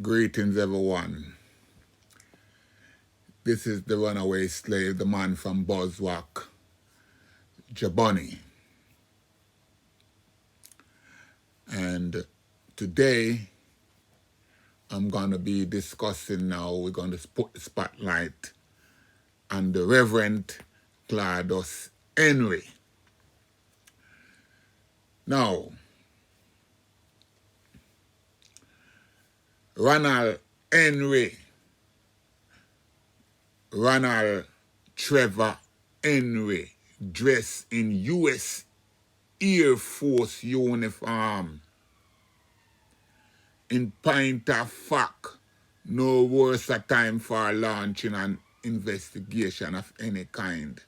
Greetings, everyone. This is the runaway slave, the man from Buzzwalk, JahBunny. And today, I'm going to be discussing now, we're going to put the spotlight on the Reverend Claudius Henry. Now, Ronald Trevor Henry, dressed in U.S. Air Force uniform. In point of fact, no worse a time for launching an investigation of any kind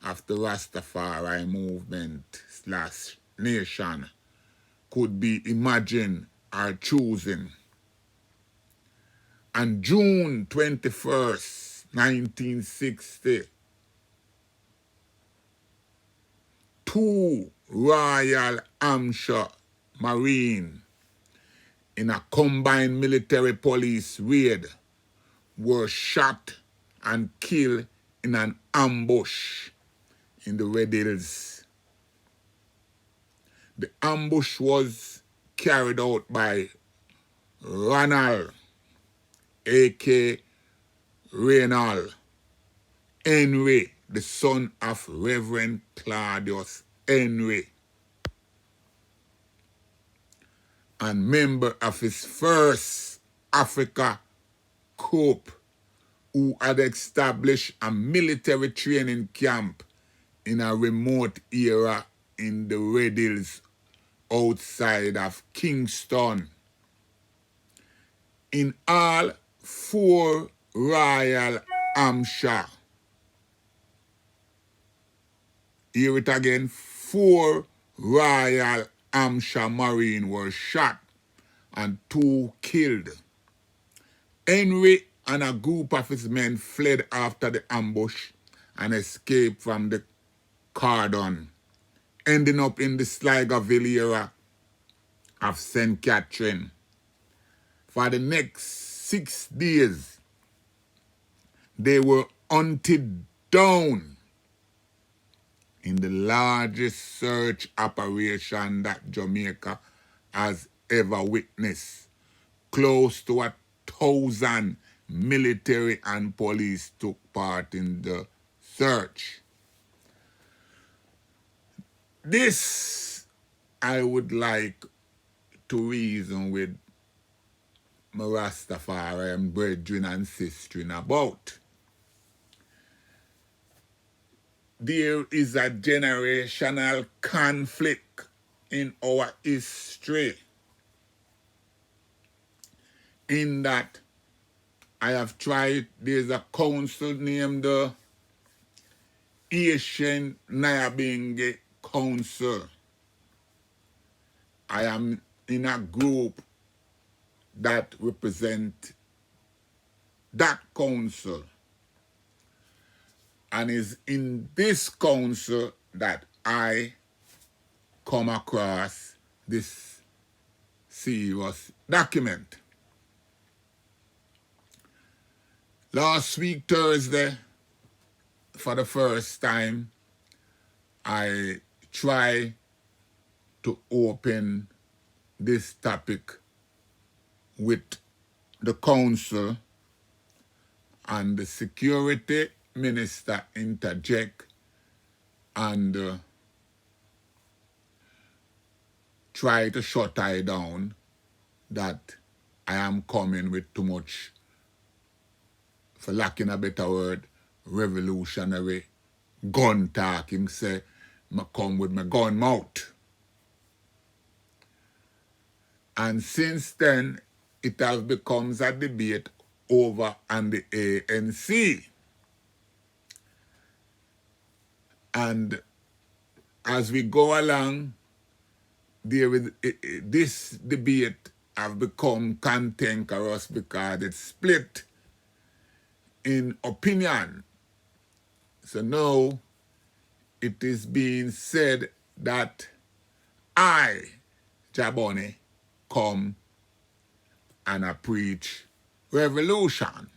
of the Rastafari movement / nation could be imagined or choosing. On June 21st, 1960, two Royal Hampshire Marines in a combined military police raid were shot and killed in an ambush in the Red Hills. The ambush was carried out by Ronald, a.k.a. Reynold Henry, the son of Reverend Claudius Henry, and member of his first Africa Corps, who had established a military training camp in a remote area in the Red Hills outside of Kingston. In all, 4 Royal Hampshire, hear it again, 4 Royal Hampshire Marines were shot and 2 killed. Henry and a group of his men fled after the ambush and escaped from the cordon, ending up in the Sligerville area of St. Catherine. For the next 6 days, they were hunted down in the largest search operation that Jamaica has ever witnessed. Close to 1,000 military and police took part in the search. This I would like to reason with my Rastafari and brethren and sisters about. There is a generational conflict in our history, in that I have tried, there's a council named the Asian Nyabingi Council. I am in a group that represent that council, and is in this council that I come across this serious document. Last week, Thursday, for the first time, I try to open this topic with the council, and the security minister interject and try to shut I down that I am coming with too much, for lacking a better word, revolutionary gun talk. Him say, I come with my gun mouth. And since then, it has become a debate over on the ANC. And as we go along, this debate have become cantankerous because it's split in opinion. So now it is being said that I, JahBunny, come and I preach revolution.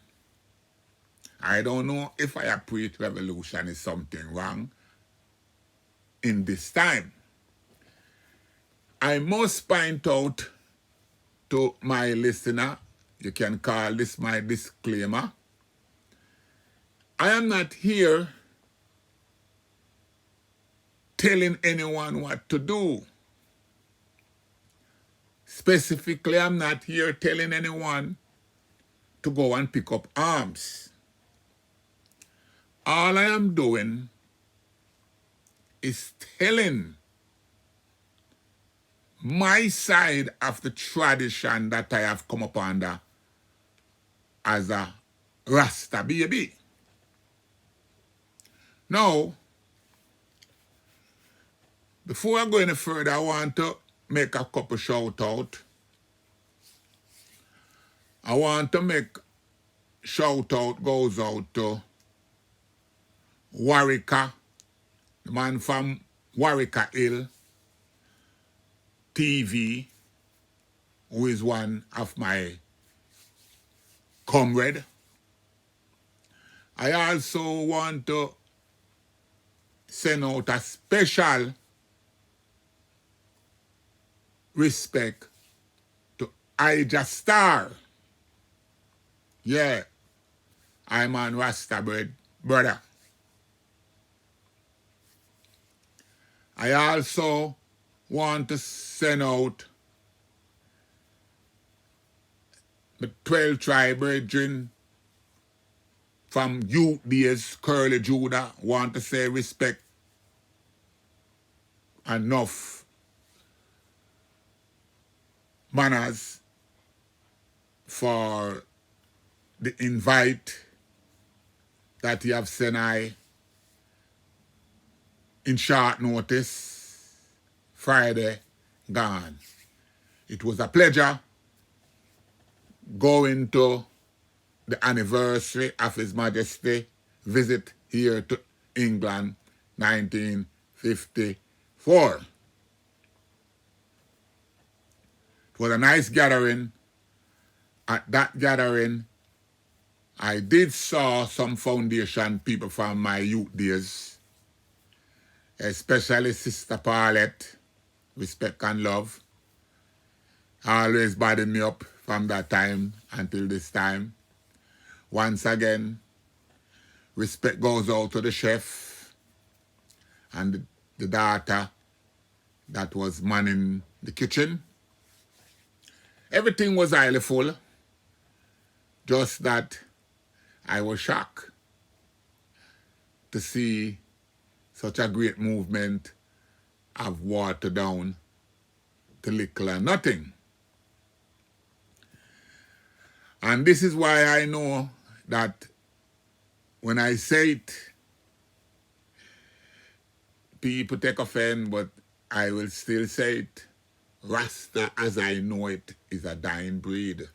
I don't know if I preach revolution is something wrong in this time. I must point out to my listener, you can call this my disclaimer, I am not here telling anyone what to do. Specifically, I'm not here telling anyone to go and pick up arms. All I am doing is telling my side of the tradition that I have come up under as a Rasta baby. Now, before I go any further, I want to make a couple shout out. I want to make shout out goes out to Warwicker, the man from Warwicker Hill TV, who is one of my comrade. I also want to send out a special respect to Ija Star. Yeah, I'm on Rasta brother. I also want to send out the 12 tribe brethren from youth days, Curly Judah. Want to say respect enough manners for the invite that you have sent I in short notice, Friday gone. It was a pleasure going to the anniversary of His Majesty visit here to England, 1954. It was a nice gathering. At that gathering, I did saw some foundation people from my youth days, especially Sister Paulette, respect and love. Always bothered me up from that time until this time. Once again, respect goes out to the chef and the daughter that was manning the kitchen. Everything was highly full, just that I was shocked to see such a great movement of watered down to little or nothing. And this is why I know that when I say it, people take offense, but I will still say it. Rasta as I know it is a dying breed.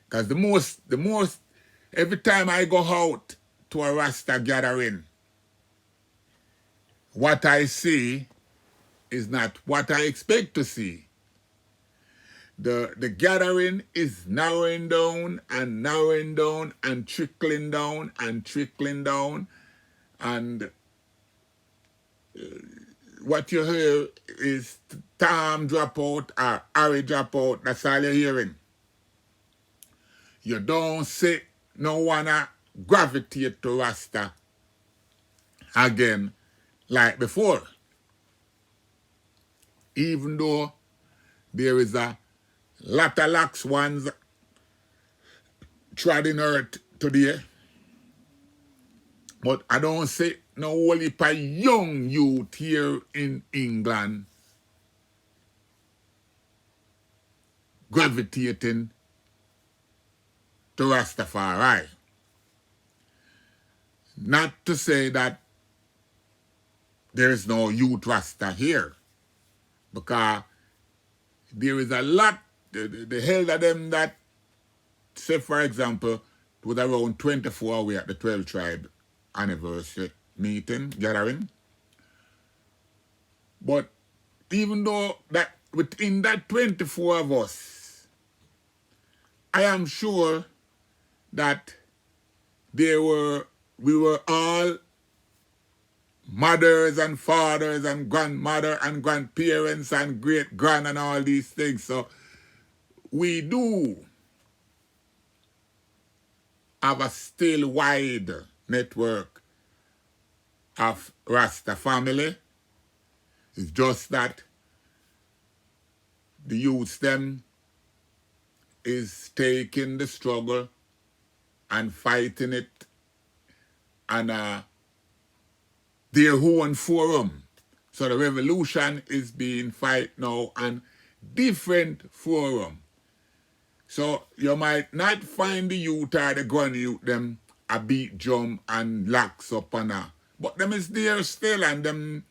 Because the most, every time I go out to a Rasta gathering, what I see is not what I expect to see. The gathering is narrowing down and narrowing down and trickling down and trickling down, and what you hear is Tom drop out or Harry drop out. That's all you're hearing. You don't see no one gravitate to Rasta again like before. Even though there is a lot of lax ones treading earth today, but I don't see no whole heap of young youth here in England gravitating to Rastafari. Not to say that there is no youth Rasta here, because there is a lot, the hell of them that, say for example, it was around 24 away at the 12 tribe anniversary meeting, gathering. But even though that within that 24 of us, I am sure that we were all mothers and fathers and grandmother and grandparents and great-grand and all these things. So we do have a still wide network of Rasta family. It's just that the youth them is taking the struggle and fighting it on their own forum. So the revolution is being fight now on different forum. So you might not find the youth or the gun youth them a beat drum and locks up and but them is there still and them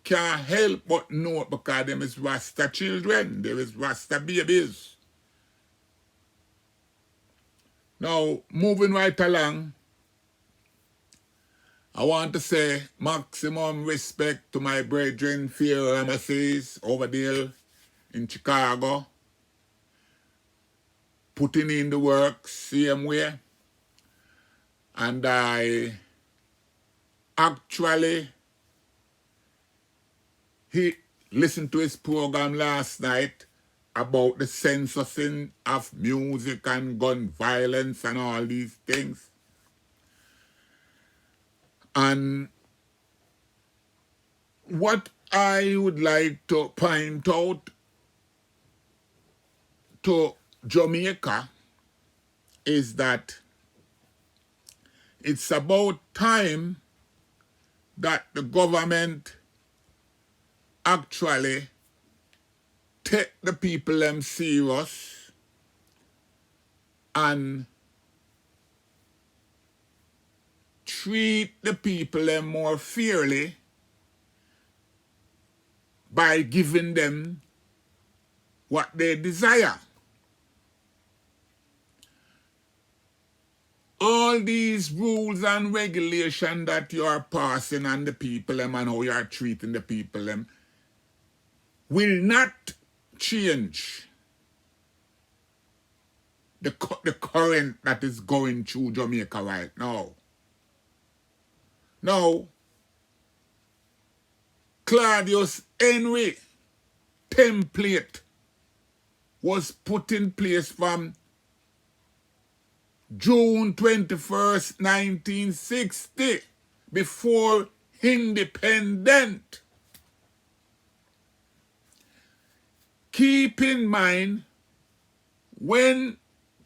can't help but know it because them is Rasta children. There is Rasta babies. Now, moving right along, I want to say maximum respect to my brethren, Fear Ramasses, over there in Chicago, putting in the work same way. And I actually listened to his program last night about the censorship of music and gun violence and all these things. And what I would like to point out to Jamaica is that it's about time that the government actually take the people them serious and treat the people them more fairly by giving them what they desire. All these rules and regulations that you are passing on the people them and how you are treating the people them will not change the current that is going through Jamaica right now. Now, Claudius Henry template was put in place from June 21st, 1960, before independent. Keep in mind, when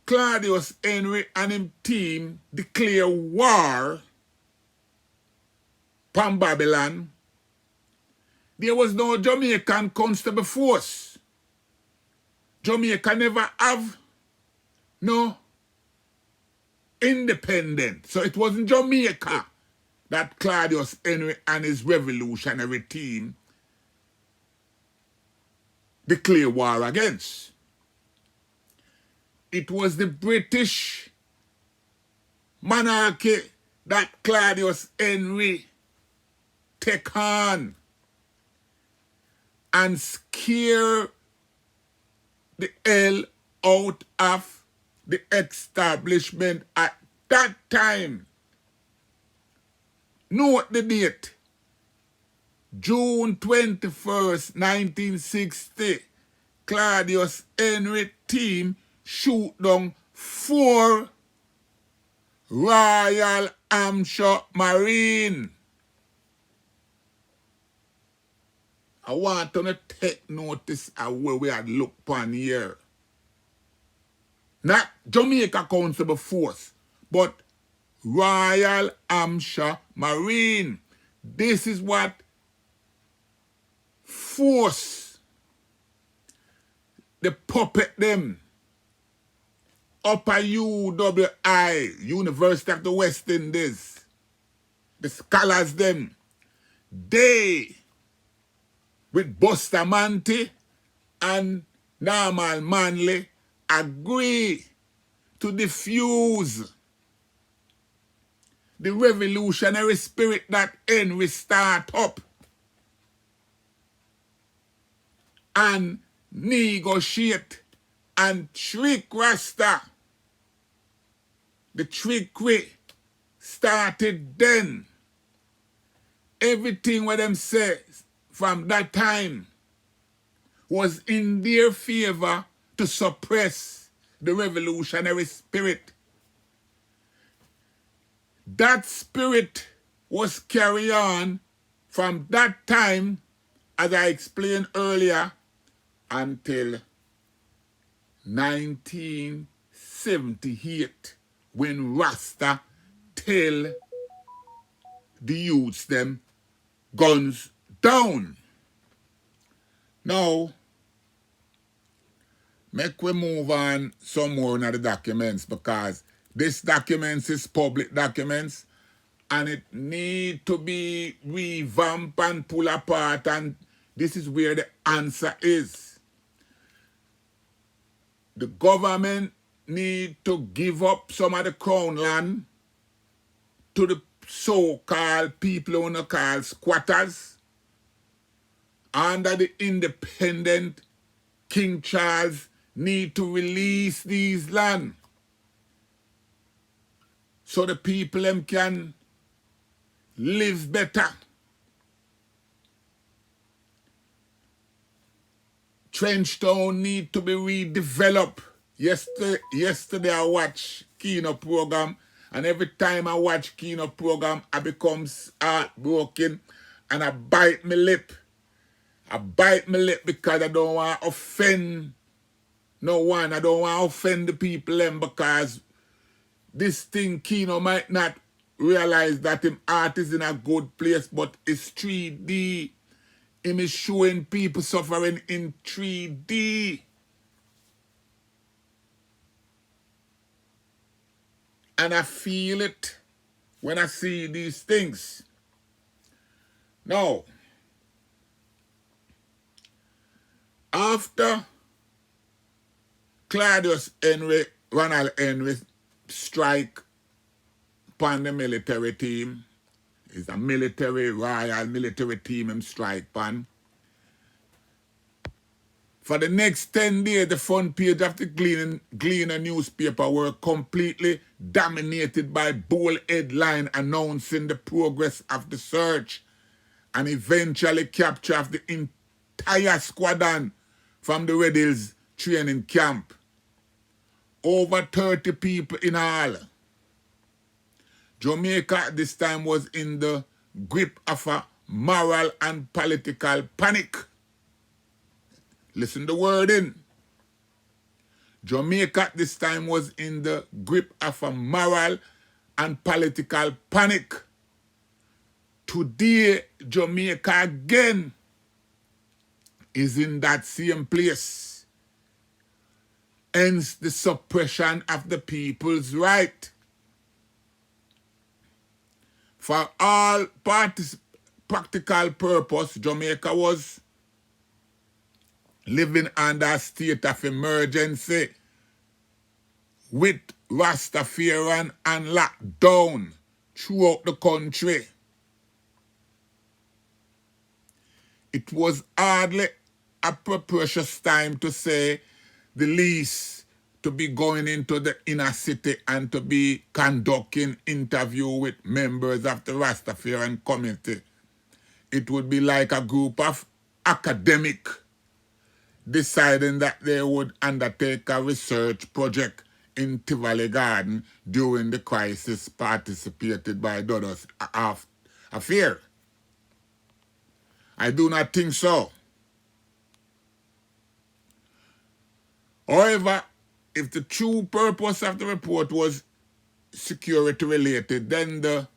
Claudius Henry and his team declare war upon Babylon, there was no Jamaican constable force. Jamaica never have no independent. So it wasn't Jamaica that Claudius Henry and his revolutionary team declare war against. It was the British monarchy that Claudius Henry take on and scare the hell out of the establishment at that time. Note the date. June 21st, 1960, Claudius Henry team shoot down 4 Royal Hampshire Marine. I want to take notice of where we had looked upon here. Not Jamaica Constable Force, but Royal Hampshire Marine. This is what force the puppet them upper UWI, University of the West Indies, the scholars them, they with Bustamante and Normal Manley agree to diffuse the revolutionary spirit that Henry start up and negotiate and trick Rasta The trickery started then. Everything what them say from that time was in their favor to suppress the revolutionary spirit. That spirit was carried on from that time, as I explained earlier, until 1978, when Rasta tell the youths them guns down. Now, make we move on some more in the documents, because this documents is public documents and it need to be revamped and pull apart, and this is where the answer is. The government need to give up some of the crown land to the so-called people who are called squatters under the independent King Charles need to release these land so the people them can live better. Trenchtown need to be redeveloped. Yesterday I watched Kino program, and every time I watch Kino program, I become heartbroken and I bite my lip. I bite my lip because I don't want to offend no one. I don't want to offend the people them, because this thing Kino might not realize that him art is in a good place, but it's 3D. Him is showing people suffering in 3D. And I feel it when I see these things. Now, after Claudius Henry, Ronald Henry strike upon the military team, it's a royal military team him strike upon. For the next 10 days, the front page of the Gleaner newspaper were completely dominated by bold headline announcing the progress of the search and eventually capture of the entire squadron from the Red Hills training camp. Over 30 people in all. Jamaica at this time was in the grip of a moral and political panic. Listen the word in. Jamaica at this time was in the grip of a moral and political panic. Today, Jamaica again is in that same place. Hence the suppression of the people's right. For all practical purpose, Jamaica was living under a state of emergency with Rastafarian and lockdown throughout the country. It was hardly a propitious time, to say the least, to be going into the inner city and to be conducting interview with members of the Rastafarian community. It would be like a group of academics deciding that they would undertake a research project in Tivoli Garden during the crisis participated by Dodos affair. I do not think so. However, if the true purpose of the report was security related, then the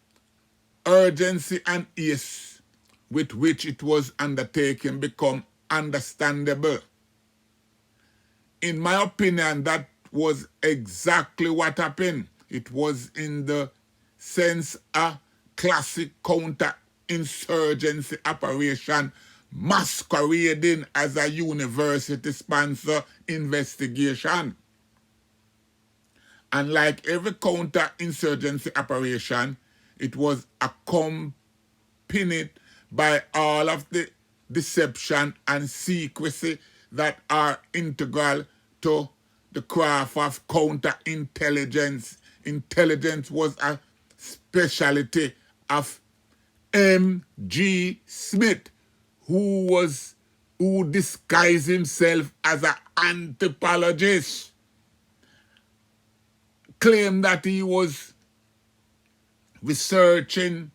urgency and ease with which it was undertaken become understandable. In my opinion, that was exactly what happened. It was in the sense a classic counter-insurgency operation masquerading as a university-sponsored investigation. And like every counter-insurgency operation, it was accompanied by all of the deception and secrecy that are integral to the craft of counterintelligence intelligence was a specialty of M.G. Smith, who disguised himself as an anthropologist, claimed that he was researching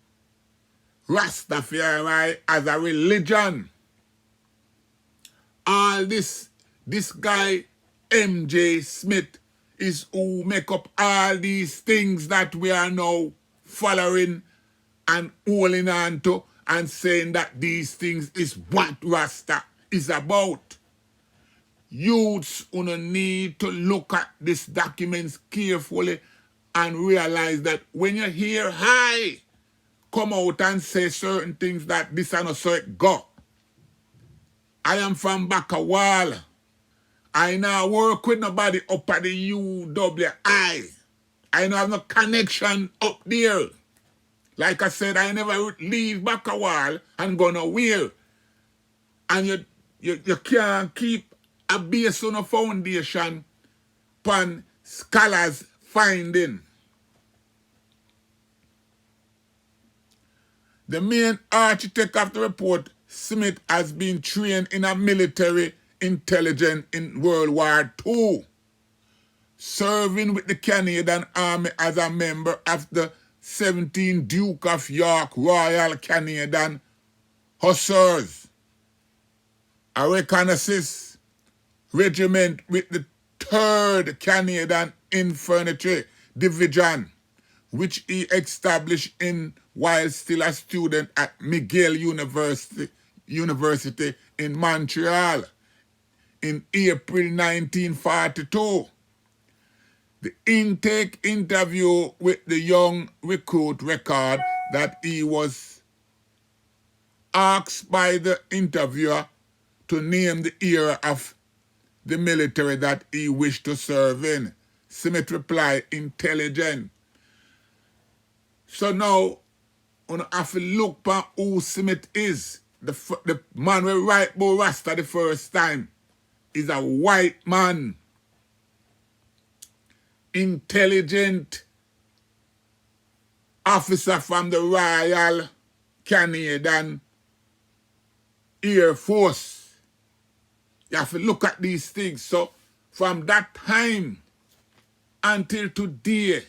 Rastafari as a religion. All this guy M.J. Smith is who make up all these things that we are now following and holding on to and saying that these things is what Rasta is about. Youths who need to look at these documents carefully and realize that when you hear hi, come out and say certain things that this and so it go. I am from Bakawal. I now work with nobody up at the UWI. I don't have no connection up there. Like I said, I never leave Bakawal and go nowhere. And you can't keep a base on a foundation upon scholars finding. The main architect of the report, Smith, has been trained in a military intelligence in World War II, serving with the Canadian Army as a member of the 17th Duke of York Royal Canadian Hussars, a reconnaissance regiment with the 3rd Canadian Infantry Division, which he established while still a student at McGill University in Montreal in April 1942. The intake interview with the young recruit record that he was asked by the interviewer to name the era of the military that he wished to serve in. Smith replied, intelligent. So now, you have to look at who Smith is. The man who write about Rasta the first time is a white man. Intelligent officer from the Royal Canadian Air Force. You have to look at these things. So from that time until today,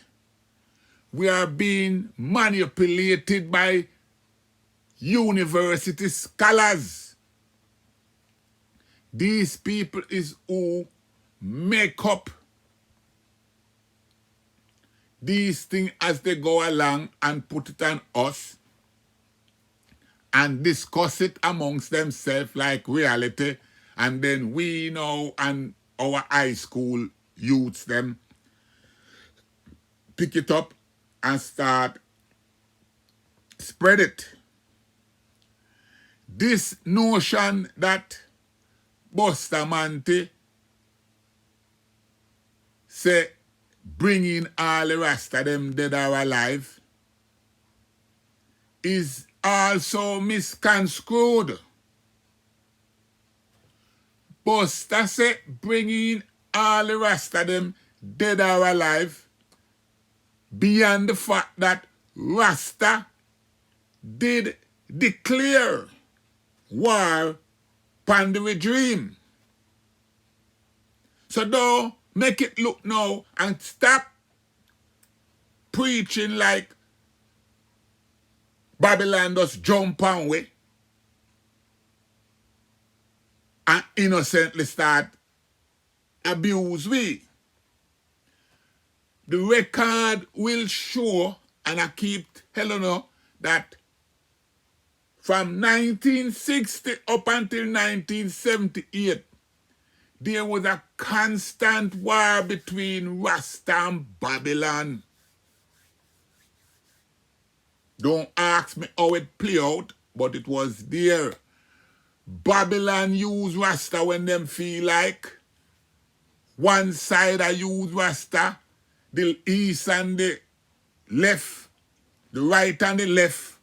we are being manipulated by university scholars. These people is who make up these things as they go along and put it on us and discuss it amongst themselves like reality, and then we know and our high school youths them pick it up and start spread it. This notion that Bustamante say bringing all the Rasta them dead or alive is also misconstrued. Busta say bringing all the Rasta them dead or alive beyond the fact that Rasta did declare war upon the regime. So don't make it look now and stop preaching like Babylon just jump on way and innocently start abuse we. The record will show, and I keep telling you, that from 1960 up until 1978, there was a constant war between Rasta and Babylon. Don't ask me how it played out, but it was there. Babylon used Rasta when them feel like. One side I use Rasta, the east and the left, the right and the left,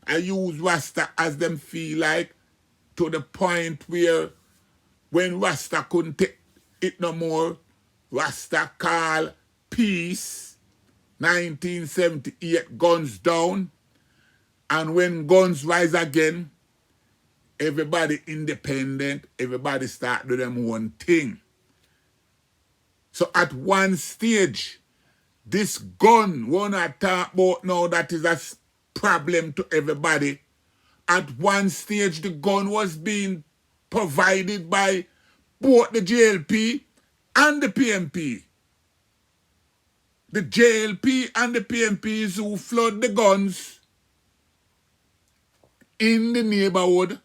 I use Rasta as them feel like, to the point where when Rasta couldn't take it no more, Rasta call peace, 1978, guns down. And when guns rise again, everybody independent, everybody start doing them one thing. So at one stage, this gun, one I talk about now, that is a problem to everybody. At one stage, the gun was being provided by both the JLP and the PMP. The JLP and the PMPs who flood the guns in the neighborhood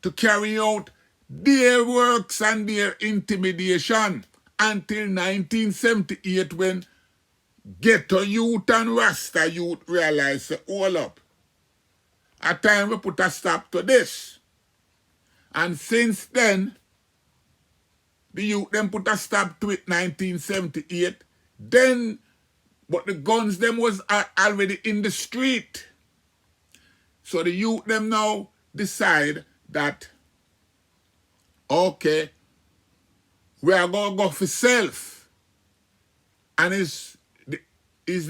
to carry out their works and their intimidation until 1978 when ghetto youth and Rasta youth realized, say, hold up. At time we put a stop to this. And since then, the youth them put a stop to it 1978. Then, but the guns them was already in the street. So the youth them now decide that, okay, we are going to go for self. And it's the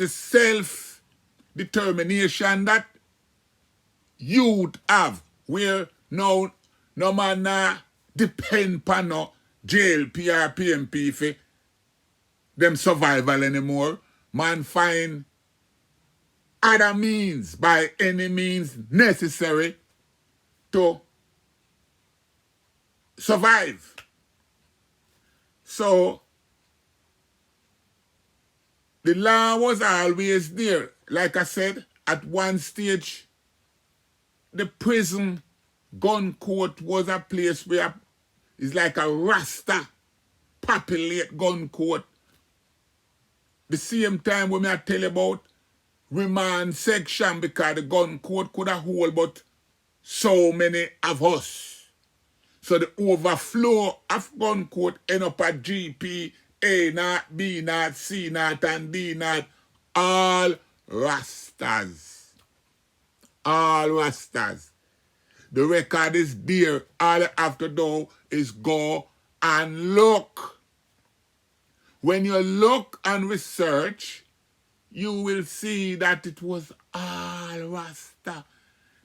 self-determination that youth have, where no man depend on no JLP or PMP for them survival anymore. Man find other means, by any means necessary, to survive. So the law was always there. Like I said, at one stage, the prison gun court was a place where it's like a Rasta populate gun court. The same time when I tell you about remand section, because the gun court could have hold but so many of us. So the overflow of gun court end up at GP, A naught, B naught, C naught, and D naught. All Rastas. All Rastas. The record is there. All you have to do is go and look. When you look and research, you will see that it was all Rasta.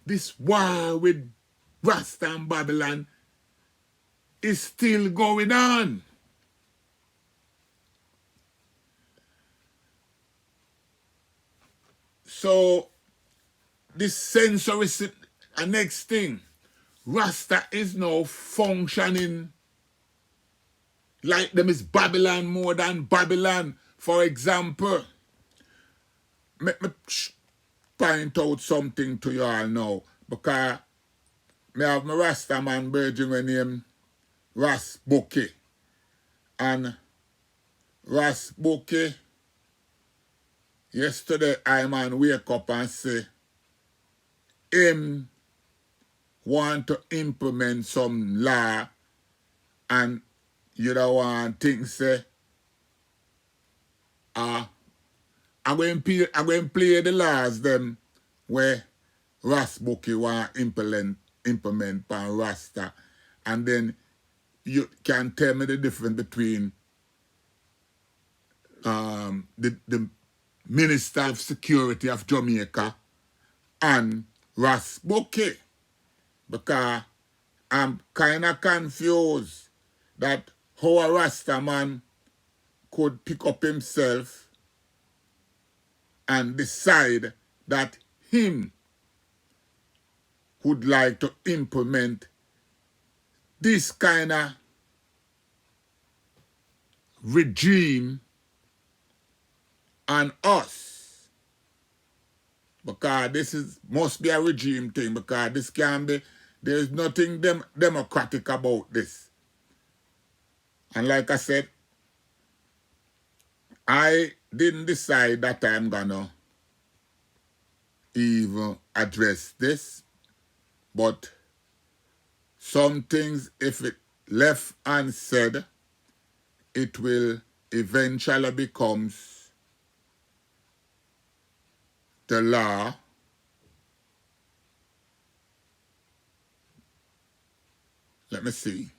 This war with Rasta and Babylon is still going on. So, this censorship, the next thing, Rasta is now functioning like them is Babylon more than Babylon. For example, let me point out something to you all now, because I have my Rasta man virgin named Ras Bookie. And Ras Bookie, yesterday I man wake up and say him want to implement some law, and you don't want things say I'm going to play the laws them where Ras Bookie want implement pan Rasta, and then you can tell me the difference between the Minister of Security of Jamaica and Ras Bookie, because I'm kind of confused that how a Rasta man could pick up himself and decide that him would like to implement this kind of regime on us. Because this must be a regime thing, because this can be, there's nothing democratic about this. And like I said, I didn't decide that I'm gonna even address this, but some things, if it left unsaid, it will eventually becomes the law. Let me see.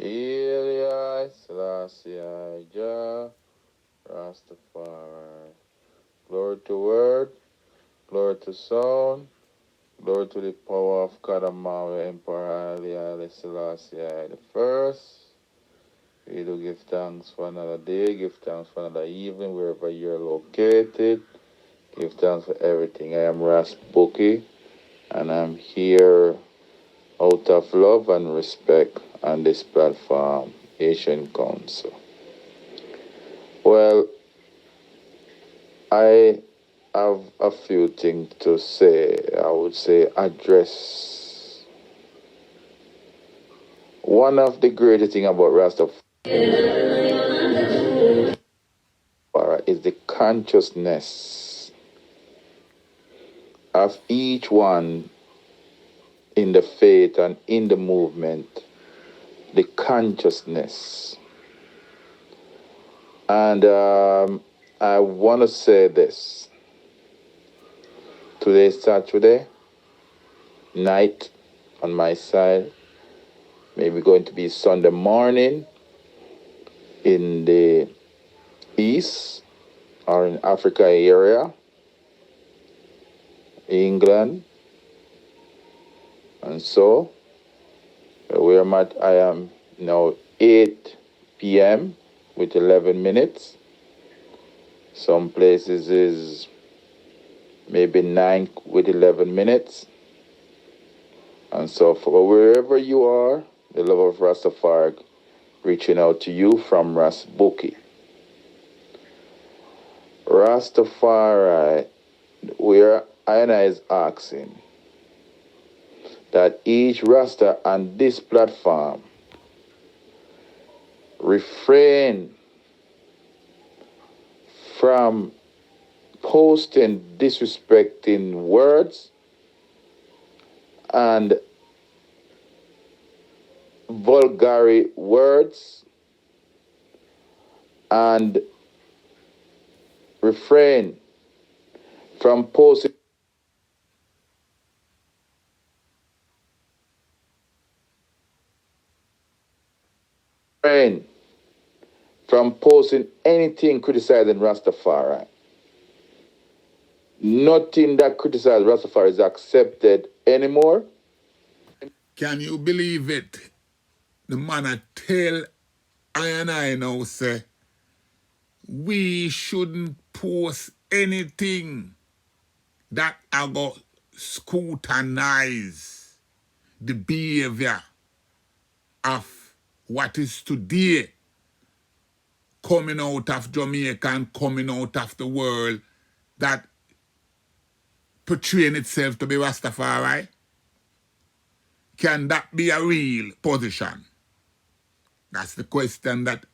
Eli, Selassie, Jah. Rastafari. Glory to word, glory to sound, glory to the power of Kadamawa Emperor Haile Selassie the first. We do give thanks for another day, give thanks for another evening, wherever you're located. Give thanks for everything. I am RASTAFARI, and I'm here out of love and respect on this platform, Asian Council. Well, I have a few things to say. I would say address one of the greatest things about Rastafari is the consciousness of each one in the faith and in the movement. The consciousness. And I want to say this. Today is Saturday night on my side. Maybe going to be Sunday morning in the East or in Africa area, England. And so, where I'm at, I am now 8 p.m. with 11 minutes. Some places is maybe 9 with 11 minutes. And so, for wherever you are, the love of Rastafari reaching out to you from RASTAFARI. Rastafari, where I is asking that each Rasta on this platform refrain from posting disrespecting words and vulgar words, and refrain from posting anything criticizing Rastafari. Nothing that criticizes Rastafari is accepted anymore. Can you believe it? The man I tell I now say, we shouldn't post anything that I go scrutinize the behavior of what is today coming out of Jamaica and coming out of the world that portraying itself to be Rastafari. Can that be a real position? That's the question that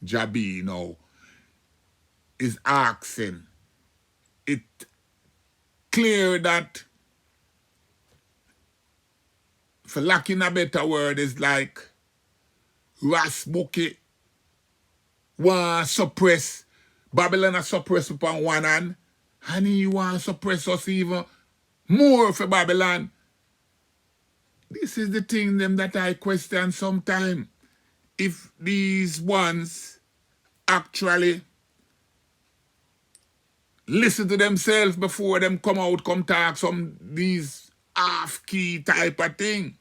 JahBunny, now is asking. It clear that, for lacking a better word, is like RASTAFARI want suppress Babylon, suppress upon one hand, and he want suppress us even more for Babylon. This is the thing them that I question sometime. If these ones actually listen to themselves before them come out, come talk some these half-key type of thing.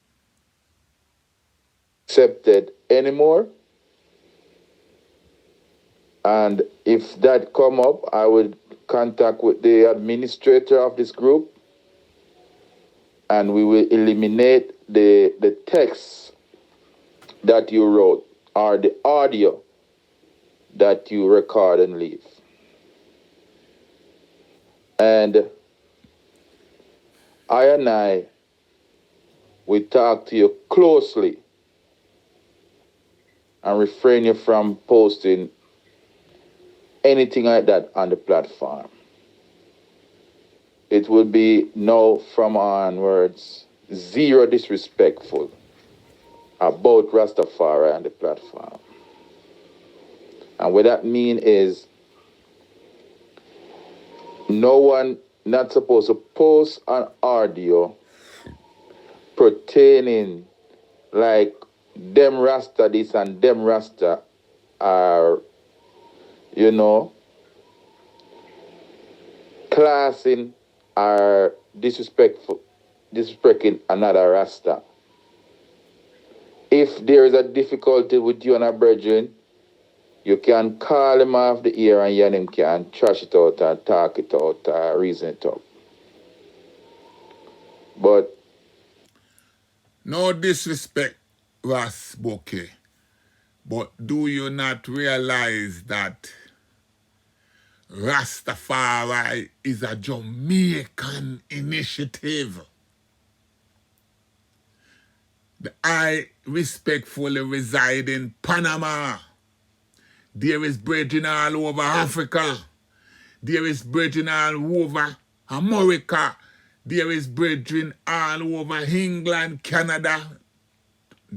Accepted anymore. And if that come up, I would contact with the administrator of this group, and we will eliminate the text that you wrote or the audio that you record and leave. And I will talk to you closely and refrain you from posting anything like that on the platform. It will be now from onwards zero disrespectful about Rastafari on the platform. And what that means is no one not supposed to post an audio pertaining like them Rasta this and them Rasta are you know, classing or disrespecting another Rasta. If there is a difficulty with you and a brethren, you can call him off the ear and you and him can trash it out and talk it out or reason it up. But no disrespect, Ras Bokeh, but do you not realize that Rastafari is a Jamaican initiative? I respectfully reside in Panama. There is brethren all over Africa. There is brethren all over America. There is brethren all over England, Canada,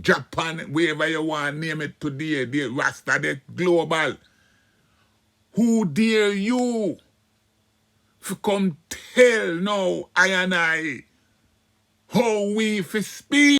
Japan, wherever you want to name it today. The Rasta, the global. Who dare you to come tell now I and I how we fi speak?